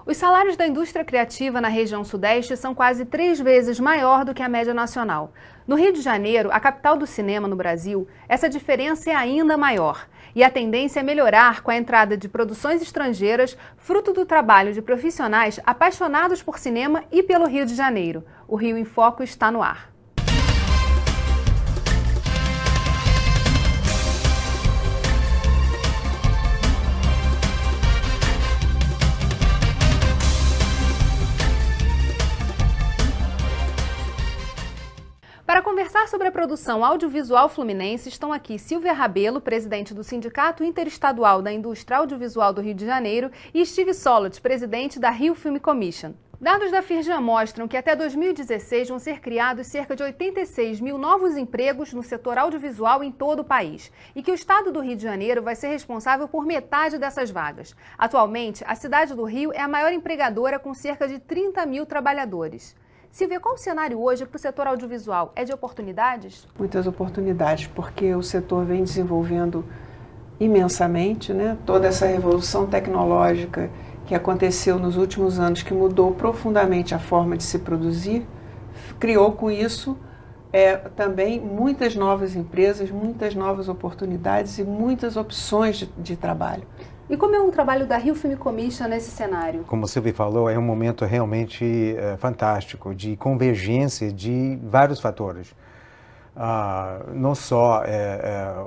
Os salários da indústria criativa na região sudeste são quase 3 vezes maior do que a média nacional. No Rio de Janeiro, a capital do cinema no Brasil, essa diferença é ainda maior. E a tendência é melhorar com a entrada de produções estrangeiras, fruto do trabalho de profissionais apaixonados por cinema e pelo Rio de Janeiro. O Rio em Foco está no ar. Para conversar sobre a produção audiovisual fluminense, estão aqui Silvia Rabelo, presidente do Sindicato Interestadual da Indústria Audiovisual do Rio de Janeiro, e Steve Solot, presidente da Rio Film Commission. Dados da Firjan mostram que até 2016 vão ser criados cerca de 86 mil novos empregos no setor audiovisual em todo o país e que o estado do Rio de Janeiro vai ser responsável por metade dessas vagas. Atualmente, a cidade do Rio é a maior empregadora com cerca de 30 mil trabalhadores. Silvia, qual o cenário hoje para o setor audiovisual? É de oportunidades? Muitas oportunidades, porque o setor vem desenvolvendo imensamente, né? Toda essa revolução tecnológica que aconteceu nos últimos anos, que mudou profundamente a forma de se produzir, criou com isso também muitas novas empresas, muitas novas oportunidades e muitas opções de trabalho. E como é o trabalho da Rio Film Commission nesse cenário? Como a Silvia falou, é um momento realmente fantástico, de convergência de vários fatores. Não só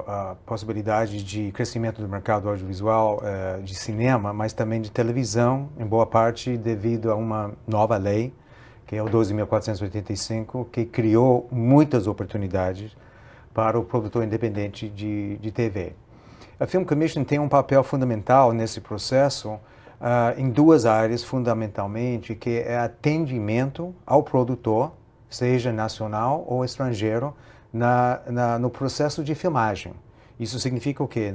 a possibilidade de crescimento do mercado audiovisual de cinema, mas também de televisão, em boa parte devido a uma nova lei, que é o 12.485, que criou muitas oportunidades para o produtor independente de TV. A Film Commission tem um papel fundamental nesse processo em duas áreas, fundamentalmente, que é atendimento ao produtor, seja nacional ou estrangeiro, no processo de filmagem. Isso significa o quê?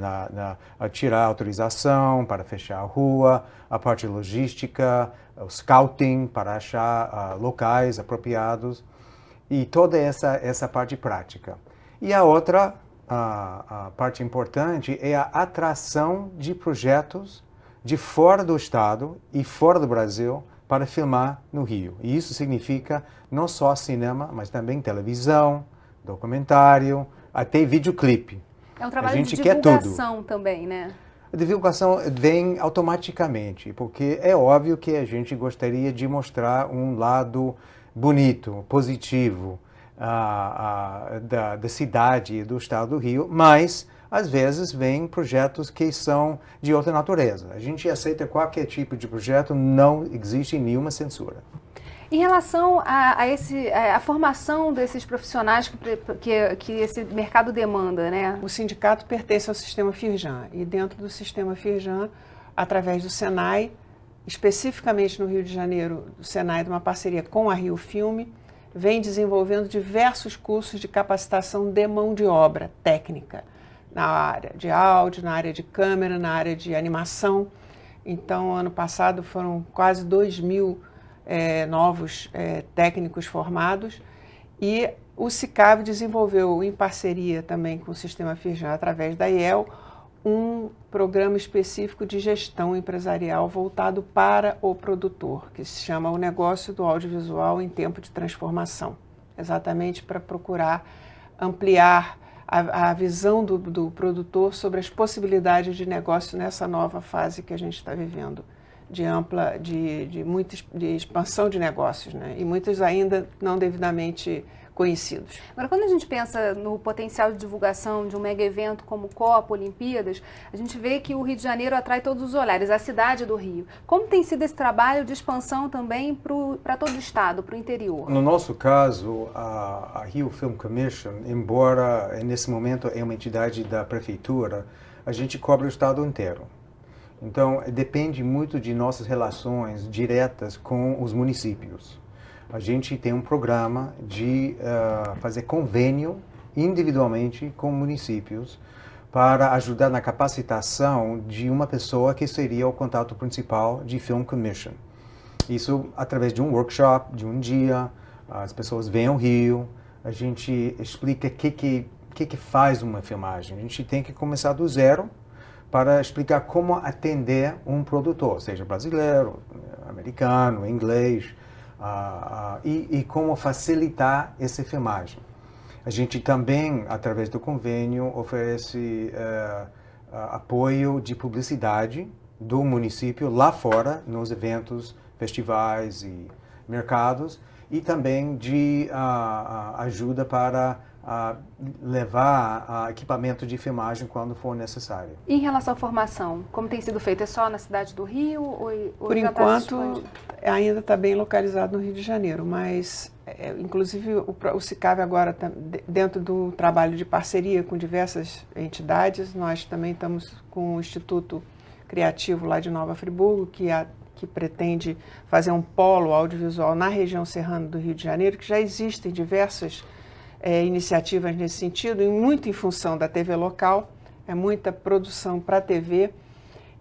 Tirar a autorização para fechar a rua, a parte logística, o scouting para achar locais apropriados e toda essa parte prática. E a outra a parte importante é a atração de projetos de fora do estado e fora do Brasil para filmar no Rio. E isso significa não só cinema, mas também televisão, documentário, até videoclipe. É um trabalho de divulgação também, né? A divulgação vem automaticamente, porque é óbvio que a gente gostaria de mostrar um lado bonito, positivo, da cidade e do estado do Rio, mas às vezes vêm projetos que são de outra natureza. A gente aceita qualquer tipo de projeto, não existe nenhuma censura. Em relação a formação desses profissionais que esse mercado demanda, né? O sindicato pertence ao sistema Firjan e dentro do sistema Firjan, através do Senai, especificamente no Rio de Janeiro, o Senai de uma parceria com a Rio Filme, vem desenvolvendo diversos cursos de capacitação de mão de obra técnica, na área de áudio, na área de câmera, na área de animação. Então, ano passado foram quase 2.000 novos técnicos formados e o SICAV desenvolveu, em parceria também com o Sistema Firjan, através da IEL, um programa específico de gestão empresarial voltado para o produtor, que se chama o negócio do audiovisual em tempo de transformação, exatamente para procurar ampliar a visão do produtor sobre as possibilidades de negócio nessa nova fase que a gente está vivendo, de expansão de negócios, né? E muitos ainda não devidamente conhecidos. Agora, quando a gente pensa no potencial de divulgação de um mega evento como Copa, Olimpíadas, a gente vê que o Rio de Janeiro atrai todos os olhares, a cidade do Rio. Como tem sido esse trabalho de expansão também para todo o estado, para o interior? No nosso caso, a Rio Film Commission, embora nesse momento é uma entidade da prefeitura, a gente cobre o estado inteiro. Então, depende muito de nossas relações diretas com os municípios. A gente tem um programa de fazer convênio individualmente com municípios para ajudar na capacitação de uma pessoa que seria o contato principal de Film Commission. Isso através de um workshop, de um dia, as pessoas vêm ao Rio, a gente explica o que faz uma filmagem. A gente tem que começar do zero para explicar como atender um produtor, seja brasileiro, americano, inglês, e como facilitar essa filmagem. A gente também, através do convênio, oferece apoio de publicidade do município lá fora, nos eventos, festivais e mercados, e também de ajuda para levar equipamento de filmagem quando for necessário. E em relação à formação, como tem sido feito? É só na cidade do Rio? Por enquanto, ainda está bem localizado no Rio de Janeiro, mas, inclusive, o SICAV agora, dentro do trabalho de parceria com diversas entidades, nós também estamos com o Instituto Criativo lá de Nova Friburgo, que pretende fazer um polo audiovisual na região serrana do Rio de Janeiro, que já existem diversas iniciativas nesse sentido, e muito em função da TV local, é muita produção para a TV,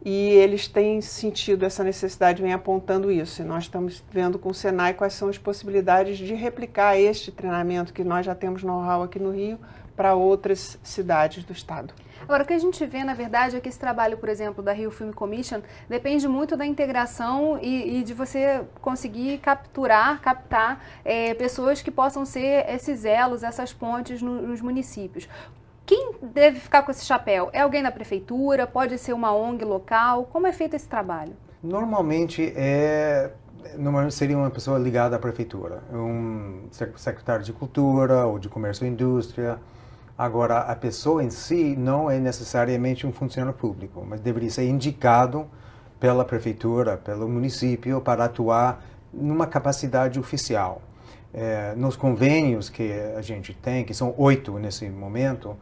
e eles têm sentido essa necessidade, vem apontando isso. E nós estamos vendo com o Senai quais são as possibilidades de replicar este treinamento que nós já temos know-how aqui no Rio para outras cidades do estado. Agora, o que a gente vê, na verdade, é que esse trabalho, por exemplo, da Rio Film Commission, depende muito da integração e de você conseguir captar pessoas que possam ser esses elos, essas pontes nos municípios. Quem deve ficar com esse chapéu? É alguém da prefeitura? Pode ser uma ONG local? Como é feito esse trabalho? Normalmente seria uma pessoa ligada à prefeitura, um secretário de Cultura ou de Comércio e Indústria. Agora, a pessoa em si não é necessariamente um funcionário público, mas deveria ser indicado pela prefeitura, pelo município, para atuar numa capacidade oficial. Nos convênios que a gente tem, que são 8 nesse momento,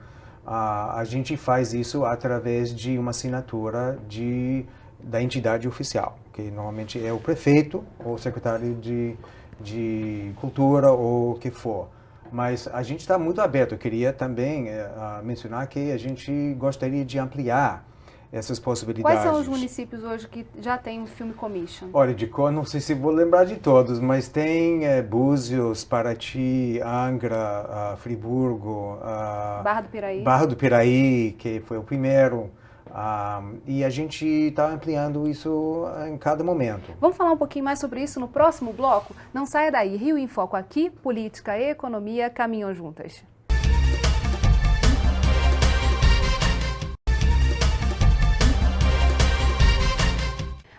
a gente faz isso através de uma assinatura da entidade oficial, que normalmente é o prefeito ou o secretário de Cultura ou o que for. Mas a gente está muito aberto. Eu queria também mencionar que a gente gostaria de ampliar essas possibilidades. Quais são os municípios hoje que já tem um Film Commission? Olha, de cor, não sei se vou lembrar de todos, mas tem Búzios, Paraty, Angra, Friburgo, Barra do Piraí, que foi o primeiro. E a gente está ampliando isso em cada momento. Vamos falar um pouquinho mais sobre isso no próximo bloco? Não saia daí. Rio em Foco aqui, política e economia caminham juntas.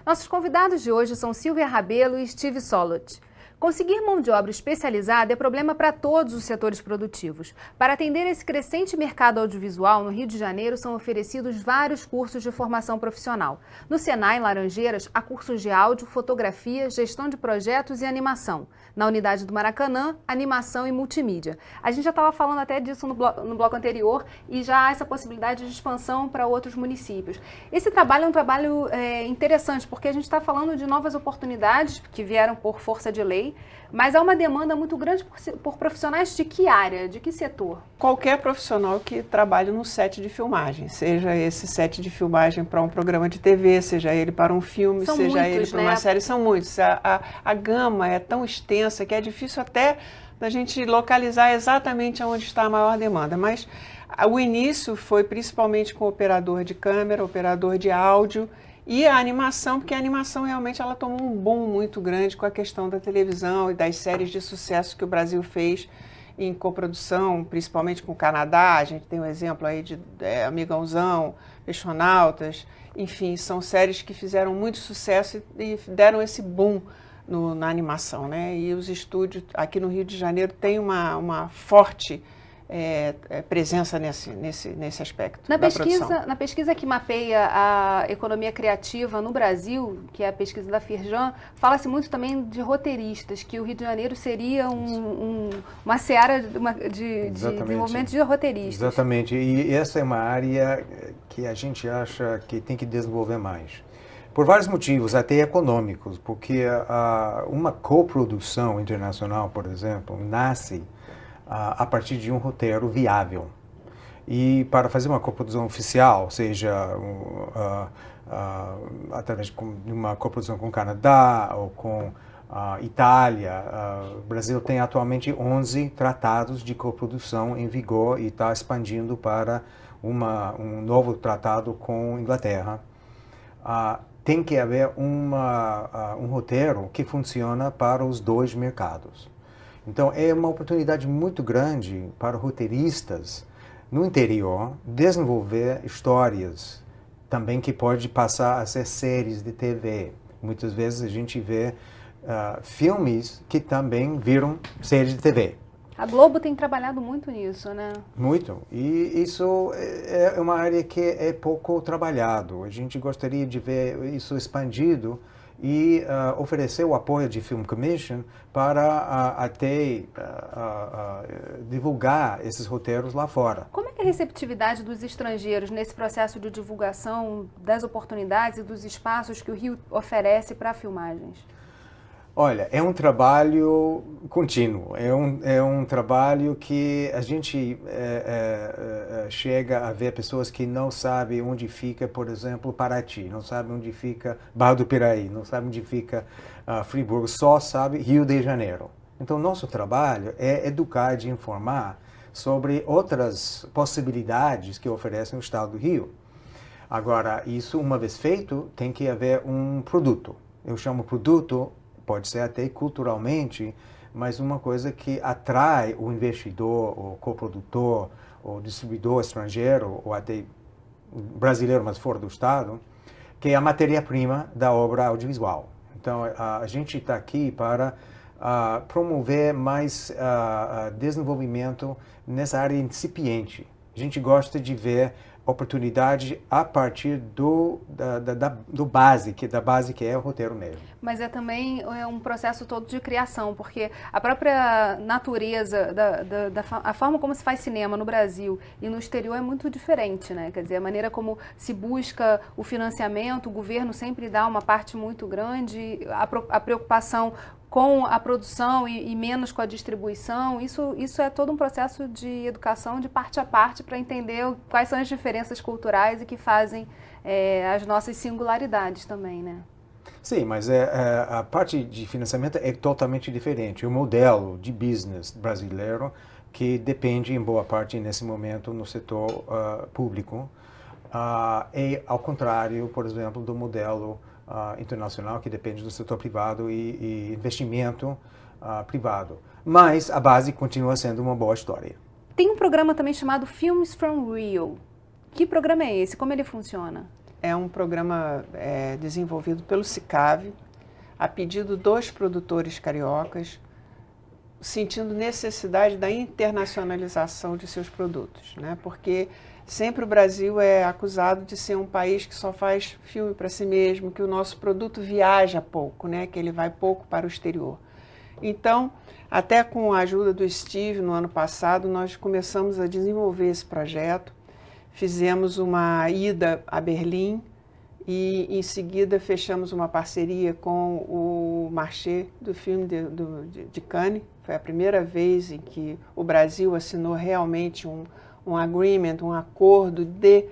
Nossos convidados de hoje são Silvia Rabelo e Steve Solot. Conseguir mão de obra especializada é problema para todos os setores produtivos. Para atender esse crescente mercado audiovisual, no Rio de Janeiro são oferecidos vários cursos de formação profissional. No Senai, em Laranjeiras, há cursos de áudio, fotografia, gestão de projetos e animação. Na unidade do Maracanã, animação e multimídia. A gente já estava falando até disso no bloco anterior e já há essa possibilidade de expansão para outros municípios. Esse trabalho é um trabalho interessante, porque a gente está falando de novas oportunidades que vieram por força de lei, mas há uma demanda muito grande por profissionais de que área, de que setor? Qualquer profissional que trabalhe no set de filmagem, seja esse set de filmagem para um programa de TV, seja ele para um filme, seja ele para uma série, são muitos. A gama é tão extensa que é difícil até da gente localizar exatamente onde está a maior demanda, mas o início foi principalmente com operador de câmera, operador de áudio, e a animação, porque a animação realmente ela tomou um boom muito grande com a questão da televisão e das séries de sucesso que o Brasil fez em coprodução, principalmente com o Canadá. A gente tem um exemplo aí de Amigãozão, Peixonautas, enfim, são séries que fizeram muito sucesso e deram esse boom na animação, né? E os estúdios aqui no Rio de Janeiro têm uma forte presença nesse aspecto da produção. Na pesquisa que mapeia a economia criativa no Brasil, que é a pesquisa da Firjan, fala-se muito também de roteiristas, que o Rio de Janeiro seria uma seara de desenvolvimento de roteiristas. Exatamente, e essa é uma área que a gente acha que tem que desenvolver mais. Por vários motivos, até econômicos, porque uma coprodução internacional, por exemplo, nasce a partir de um roteiro viável. E para fazer uma coprodução oficial, seja através de uma coprodução com o Canadá ou com a Itália, o Brasil tem atualmente 11 tratados de coprodução em vigor e está expandindo para um novo tratado com a Inglaterra. tem que haver um roteiro que funciona para os dois mercados. Então, é uma oportunidade muito grande para roteiristas no interior desenvolver histórias também que pode passar a ser séries de TV. Muitas vezes a gente vê filmes que também viram séries de TV. A Globo tem trabalhado muito nisso, né? Muito. E isso é uma área que é pouco trabalhado. A gente gostaria de ver isso expandido e oferecer o apoio de Film Commission para até divulgar esses roteiros lá fora. Como é que é a receptividade dos estrangeiros nesse processo de divulgação das oportunidades e dos espaços que o Rio oferece para filmagens? Olha, é um trabalho contínuo, é um trabalho que a gente chega a ver pessoas que não sabem onde fica, por exemplo, Paraty, não sabem onde fica Barra do Piraí, não sabem onde fica Friburgo, só sabe Rio de Janeiro. Então, nosso trabalho é educar e informar sobre outras possibilidades que oferecem o Estado do Rio. Agora, isso, uma vez feito, tem que haver um produto. Eu chamo produto, pode ser até culturalmente, mas uma coisa que atrai o investidor, o coprodutor, o distribuidor estrangeiro, ou até brasileiro, mas fora do Estado, que é a matéria-prima da obra audiovisual. Então, a gente está aqui para promover mais desenvolvimento nessa área incipiente. A gente gosta de ver oportunidade a partir da base que é o roteiro mesmo. Mas é também um processo todo de criação, porque a própria natureza, a forma como se faz cinema no Brasil e no exterior é muito diferente, né? Quer dizer, a maneira como se busca o financiamento, o governo sempre dá uma parte muito grande, a preocupação com a produção e menos com a distribuição, isso é todo um processo de educação de parte a parte para entender quais são as diferenças culturais e que fazem as nossas singularidades também, né? Sim, mas a parte de financiamento é totalmente diferente. O modelo de business brasileiro que depende em boa parte nesse momento no setor público é ao contrário, por exemplo, do modelo internacional, que depende do setor privado e investimento privado. Mas a base continua sendo uma boa história. Tem um programa também chamado Films from Rio. Que programa é esse? Como ele funciona? É um programa desenvolvido pelo SICAV, a pedido dos produtores cariocas, sentindo necessidade da internacionalização de seus produtos, né? Porque sempre o Brasil é acusado de ser um país que só faz filme para si mesmo, que o nosso produto viaja pouco, né? Que ele vai pouco para o exterior. Então, até com a ajuda do Steve, no ano passado, nós começamos a desenvolver esse projeto. Fizemos uma ida a Berlim e, em seguida, fechamos uma parceria com o Marché do filme de Cannes. Foi a primeira vez em que o Brasil assinou realmente um agreement, um acordo de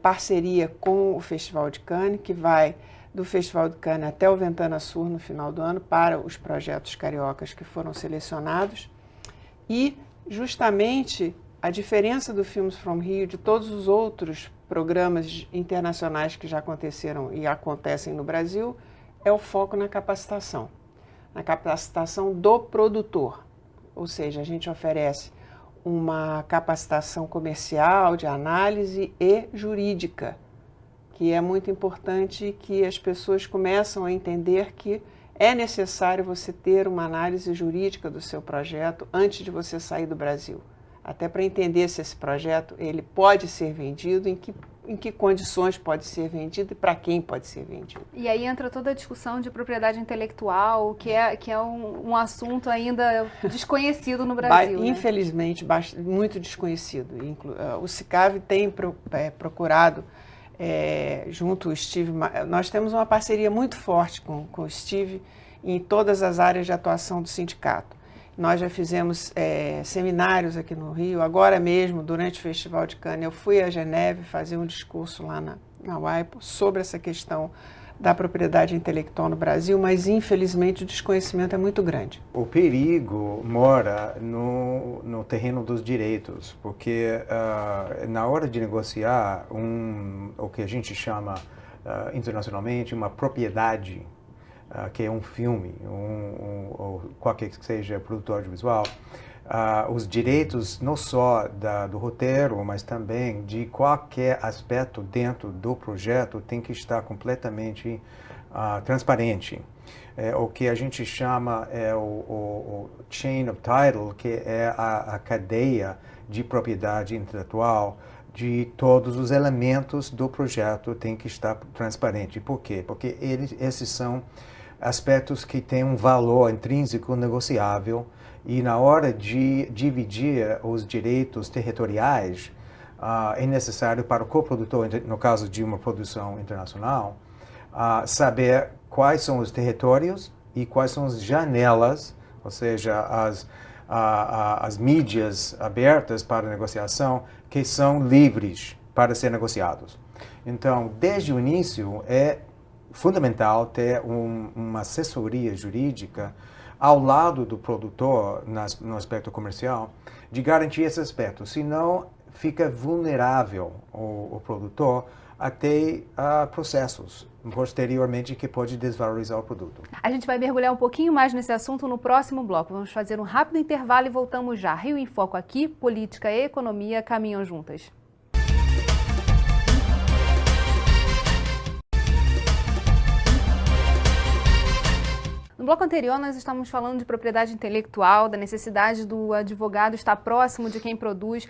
parceria com o Festival de Cannes, que vai do Festival de Cannes até o Ventana Sur no final do ano, para os projetos cariocas que foram selecionados. E, justamente, a diferença do Films from Rio de todos os outros programas internacionais que já aconteceram e acontecem no Brasil é o foco na capacitação do produtor. Ou seja, a gente oferece uma capacitação comercial, de análise e jurídica, que é muito importante que as pessoas começam a entender que é necessário você ter uma análise jurídica do seu projeto antes de você sair do Brasil. Até para entender se esse projeto ele pode ser vendido, em que condições pode ser vendido e para quem pode ser vendido. E aí entra toda a discussão de propriedade intelectual, que é um assunto ainda desconhecido no Brasil. Infelizmente, muito desconhecido. O SICAV tem procurado, junto ao Steve, nós temos uma parceria muito forte com o Steve em todas as áreas de atuação do sindicato. Nós já fizemos seminários aqui no Rio. Agora mesmo, durante o Festival de Cannes, eu fui a Geneve fazer um discurso lá na WIPO sobre essa questão da propriedade intelectual no Brasil, mas infelizmente o desconhecimento é muito grande. O perigo mora no terreno dos direitos, porque na hora de negociar o que a gente chama internacionalmente uma propriedade, que é um filme, ou qualquer que seja produto audiovisual, os direitos não só do roteiro, mas também de qualquer aspecto dentro do projeto tem que estar completamente transparente. O que a gente chama o chain of title, que é a cadeia de propriedade intelectual de todos os elementos do projeto tem que estar transparente. Por quê? Porque esses são aspectos que têm um valor intrínseco negociável e na hora de dividir os direitos territoriais é necessário para o coprodutor, no caso de uma produção internacional, saber quais são os territórios e quais são as janelas, ou seja, as mídias abertas para negociação que são livres para ser negociados. Então, desde o início, é fundamental ter uma assessoria jurídica ao lado do produtor, no aspecto comercial, de garantir esse aspecto. Senão, fica vulnerável o produtor até processos posteriormente que pode desvalorizar o produto. A gente vai mergulhar um pouquinho mais nesse assunto no próximo bloco. Vamos fazer um rápido intervalo e voltamos já. Rio em Foco aqui, política e economia caminham juntas. No bloco anterior, nós estávamos falando de propriedade intelectual, da necessidade do advogado estar próximo de quem produz.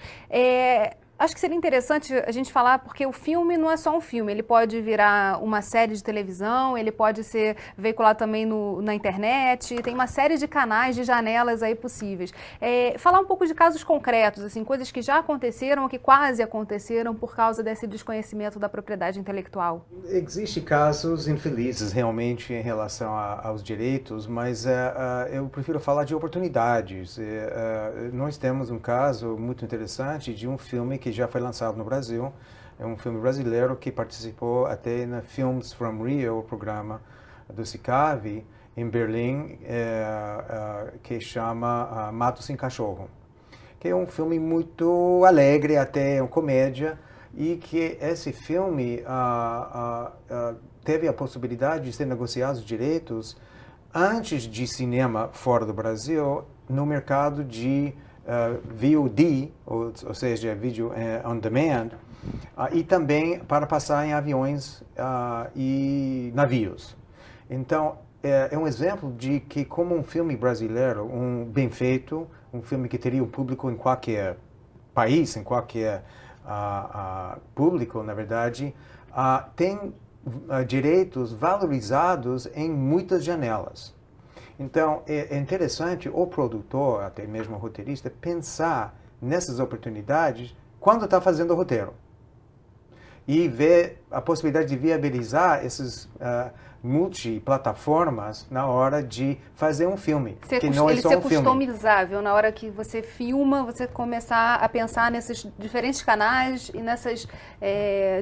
Acho que seria interessante a gente falar, porque o filme não é só um filme, ele pode virar uma série de televisão, ele pode ser veiculado também na internet, tem uma série de canais, de janelas aí possíveis. Falar um pouco de casos concretos, assim, coisas que já aconteceram ou que quase aconteceram por causa desse desconhecimento da propriedade intelectual. Existem casos infelizes realmente em relação aos direitos, mas eu prefiro falar de oportunidades. Nós temos um caso muito interessante de um filme que já foi lançado no Brasil. É um filme brasileiro que participou até na Films from Rio, o programa do CICAV, em Berlim, que chama Mato Sem Cachorro, que é um filme muito alegre, até uma comédia, e que esse filme teve a possibilidade de ser negociados os direitos antes de cinema fora do Brasil, no mercado de VOD, ou seja, Video on Demand, e também para passar em aviões e navios. Então, é um exemplo de que, como um filme brasileiro, bem feito, um filme que teria um público em qualquer país, em qualquer público, na verdade, tem direitos valorizados em muitas janelas. Então, é interessante o produtor, até mesmo o roteirista, pensar nessas oportunidades quando está fazendo o roteiro. E ver a possibilidade de viabilizar essas multiplataformas na hora de fazer um filme. Que não é só um filme. Ele ser customizável na hora que você filma, você começar a pensar nesses diferentes canais e nessas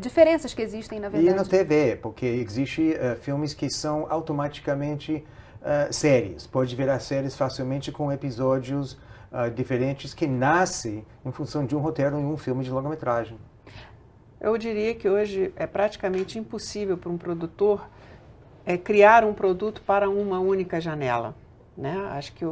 diferenças que existem, na verdade. E na TV, porque existem filmes que são automaticamente séries. Pode virar séries facilmente com episódios diferentes que nascem em função de um roteiro em um filme de longa-metragem. Eu diria que hoje é praticamente impossível para um produtor criar um produto para uma única janela, né? Acho que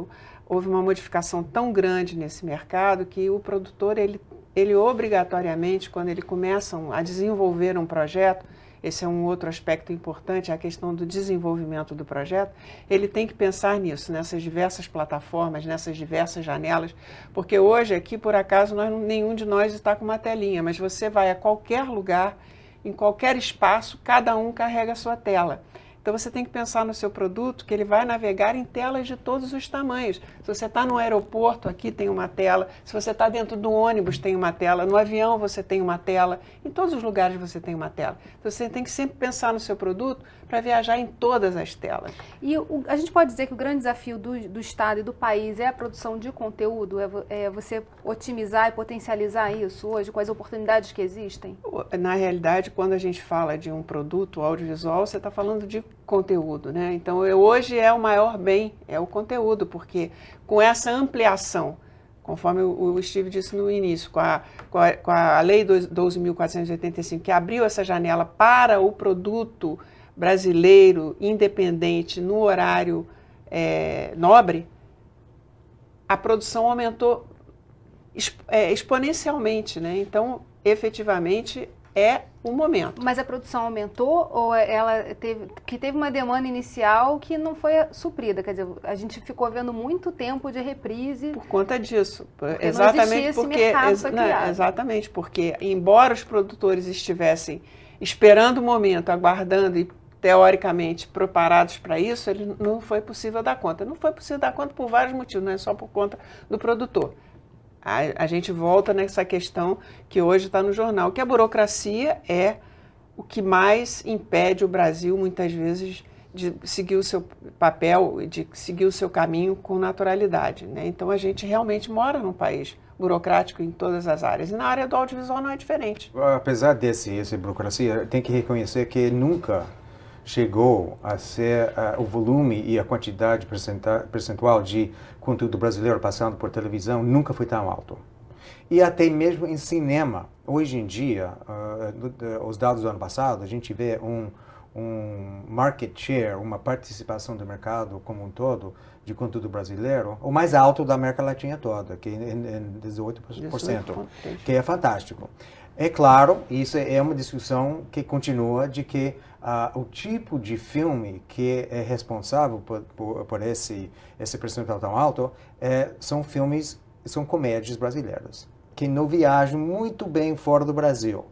houve uma modificação tão grande nesse mercado que o produtor, ele obrigatoriamente, quando ele começa a desenvolver um projeto, esse é um outro aspecto importante, a questão do desenvolvimento do projeto, ele tem que pensar nisso, nessas diversas plataformas, nessas diversas janelas, porque hoje aqui, por acaso, nenhum de nós está com uma telinha, mas você vai a qualquer lugar, em qualquer espaço, cada um carrega a sua tela. Então você tem que pensar no seu produto, que ele vai navegar em telas de todos os tamanhos. Se você está no aeroporto, aqui tem uma tela. Se você está dentro do ônibus, tem uma tela. No avião, você tem uma tela. Em todos os lugares você tem uma tela. Então você tem que sempre pensar no seu produto para viajar em todas as telas. E a gente pode dizer que o grande desafio do Estado e do país é a produção de conteúdo? É você otimizar e potencializar isso hoje, com as oportunidades que existem? Na realidade, quando a gente fala de um produto audiovisual, você está falando de conteúdo, né? Então, hoje é o maior bem, é o conteúdo, porque com essa ampliação conforme o Steve disse no início, com a Lei 12.485, que abriu essa janela para o produto brasileiro independente no horário nobre, a produção aumentou exponencialmente, né? Então, efetivamente, é o momento. Mas a produção aumentou ou ela teve uma demanda inicial que não foi suprida? Quer dizer, a gente ficou vendo muito tempo de reprise. Por conta disso. Porque exatamente não existia esse mercado exatamente, porque embora os produtores estivessem esperando o momento, aguardando e teoricamente preparados para isso, ele não foi possível dar conta. Não foi possível dar conta por vários motivos, não é só por conta do produtor. A gente volta nessa questão que hoje está no jornal, que a burocracia é o que mais impede o Brasil, muitas vezes, de seguir o seu papel, de seguir o seu caminho com naturalidade, né? Então, a gente realmente mora num país burocrático em todas as áreas. E na área do audiovisual não é diferente. Apesar essa burocracia, tem que reconhecer que nunca chegou a ser o volume e a quantidade percentual de conteúdo brasileiro passando por televisão nunca foi tão alto. E até mesmo em cinema, hoje em dia, os dados do ano passado, a gente vê um market share, uma participação do mercado como um todo de conteúdo brasileiro, o mais alto da América Latina toda, que é 18%, que é fantástico. É claro, isso é uma discussão que continua de que o tipo de filme que é responsável por esse percentual tão alto são comédias brasileiras, que não viajam muito bem fora do Brasil.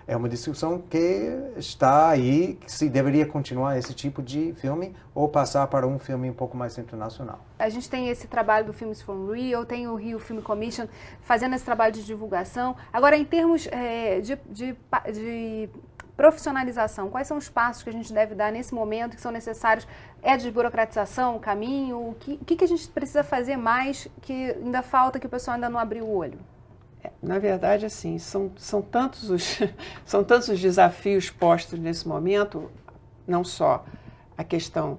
É uma discussão que está aí, que se deveria continuar esse tipo de filme ou passar para um filme um pouco mais internacional. A gente tem esse trabalho do Films from Rio, tem o Rio Film Commission fazendo esse trabalho de divulgação. Agora, em termos de profissionalização, quais são os passos que a gente deve dar nesse momento que são necessários? É a desburocratização, o caminho? O que a gente precisa fazer mais que ainda falta, que o pessoal ainda não abriu o olho? Na verdade, assim, são tantos os desafios postos nesse momento, não só a questão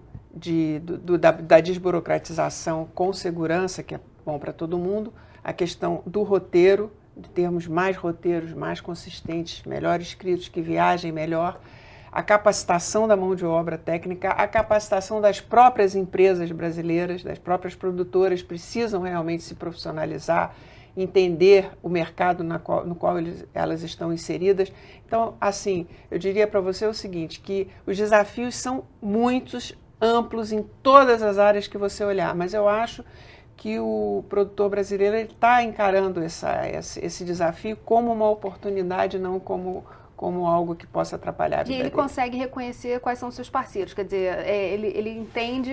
da desburocratização com segurança, que é bom para todo mundo, a questão do roteiro, de termos mais roteiros mais consistentes, melhor escritos, que viajem melhor, a capacitação da mão de obra técnica, a capacitação das próprias empresas brasileiras, das próprias produtoras, precisam realmente se profissionalizar, entender o mercado no qual elas estão inseridas. Então, assim, eu diria para você o seguinte, que os desafios são muitos, amplos, em todas as áreas que você olhar, mas eu acho que o produtor brasileiro está encarando esse desafio como uma oportunidade, não como algo que possa atrapalhar a vida dele. E ele consegue reconhecer quais são os seus parceiros, quer dizer, ele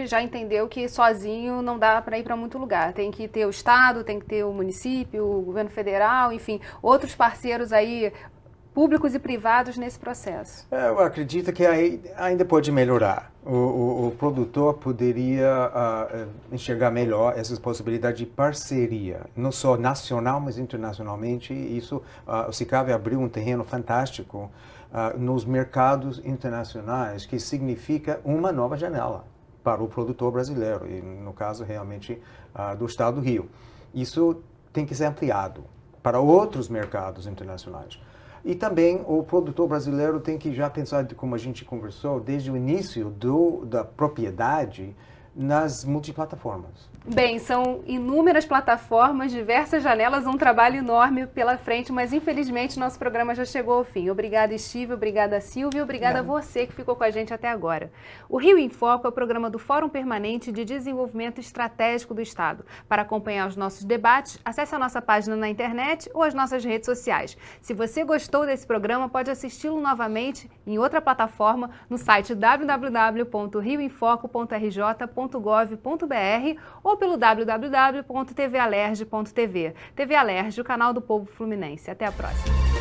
já entendeu que sozinho não dá para ir para muito lugar, tem que ter o Estado, tem que ter o município, o governo federal, enfim, outros parceiros aí, públicos e privados nesse processo. Eu acredito que ainda pode melhorar. O produtor poderia enxergar melhor essas possibilidades de parceria, não só nacional, mas internacionalmente. Isso, o SICAV abriu um terreno fantástico nos mercados internacionais, que significa uma nova janela para o produtor brasileiro, e no caso realmente do Estado do Rio. Isso tem que ser ampliado para outros mercados internacionais. E também o produtor brasileiro tem que já pensar, como a gente conversou, desde o início da propriedade nas multiplataformas. Bem, são inúmeras plataformas, diversas janelas, um trabalho enorme pela frente, mas infelizmente nosso programa já chegou ao fim. Obrigada, Steve, obrigada, Silvia, obrigada a você que ficou com a gente até agora. O Rio em Foco é o programa do Fórum Permanente de Desenvolvimento Estratégico do Estado. Para acompanhar os nossos debates, acesse a nossa página na internet ou as nossas redes sociais. Se você gostou desse programa, pode assisti-lo novamente em outra plataforma no site www.rioemfoco.rj.gov.br ou pelo www.tvalerj.tv. TV Alerj, o canal do povo fluminense. Até a próxima.